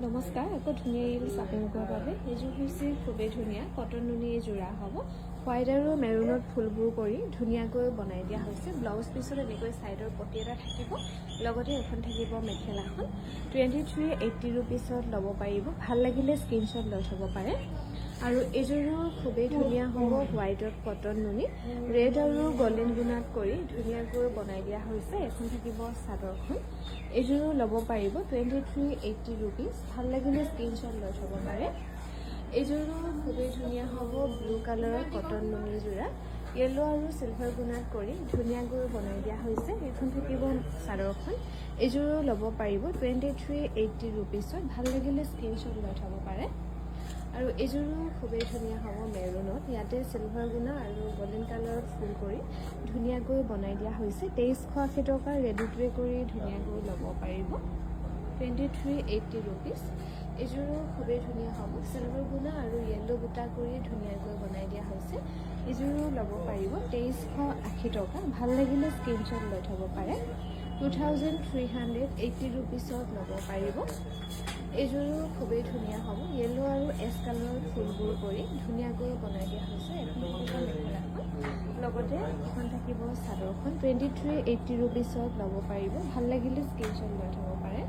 নমস্কাৰ, আকৌ ধুনীয়া ৰিলছ আপোনালোকৰ বাবে এইযোৰ হৈছে খুবেই ধুনীয়া কটন নুনি যোৰা হ'ব। হোৱাইট আৰু মেৰুনত ফুলবোৰ কৰি ধুনীয়াকৈ বনাই দিয়া হৈছে। ব্লাউজ পিছত এনেকৈ ছাইডৰ পটি এটা থাকিব, লগতে এখন থাকিব মেখেলাখন। 2380 ৰুপিছত ল'ব পাৰিব। ভাল লাগিলে স্ক্ৰীনশ্বট লৈ থ'ব পাৰে। আৰু এইযোৰো খুবেই ধুনীয়া হ'ব। হোৱাইটত কটন নুনি ৰেড আৰু গল্ডেন গুণাত কৰি ধুনীয়াকৈ বনাই দিয়া হৈছে। এখন থাকিব চাদৰখন। এইযোৰো ল'ব পাৰিব 2380 ৰুপিজ। ভাল লাগিলে স্ক্ৰীনশ্বট লৈ থ'ব পাৰে। এইযোৰো খুবেই ধুনীয়া হ'ব। ব্লু কালাৰৰ কটন নুনি যোৰা য়েল্লো আৰু চিলভাৰ গুণাত কৰি ধুনীয়াকৈ বনাই দিয়া হৈছে। এইখন থাকিব চাদৰখন। এইযোৰো ল'ব পাৰিব 2380 ৰুপিজত। ভাল লাগিলে স্ক্ৰীনশ্বট লৈ থ'ব পাৰে। আৰু এইযোৰো খুবেই ধুনীয়া হ'ব মেৰুনত। ইয়াতে চিলভাৰ গুণা আৰু গল্ডেন কালাৰত ফুল কৰি ধুনীয়াকৈ বনাই দিয়া হৈছে। 2380 টকা ৰেডি টু কৰি ধুনীয়াকৈ ল'ব পাৰিব 2380 ৰুপিজ। এইযোৰো খুবেই ধুনীয়া হ'ব। চিলভাৰ গুণা আৰু য়েল্লো বুটা কৰি ধুনীয়াকৈ বনাই দিয়া হৈছে। এইযোৰো ল'ব পাৰিব 2380 টকা। ভাল লাগিলে স্ক্ৰীনশ্বট লৈ থ'ব পাৰে। 2380 ৰুপিজত ল'ব পাৰিব। এইযোৰো খুবেই ধুনীয়া হ'ব। য়েল্লো আৰু এছ কালাৰৰ ফুলবোৰ কৰি ধুনীয়াকৈ বনাই দিয়া হৈছে। এখন থাকিব মেখেলাখন, লগতে এখন থাকিব চাদৰখন। 2380 ৰুপিজত ল'ব পাৰিব। ভাল লাগিলে স্ক্ৰীনশ্বট লৈ থ'ব পাৰে।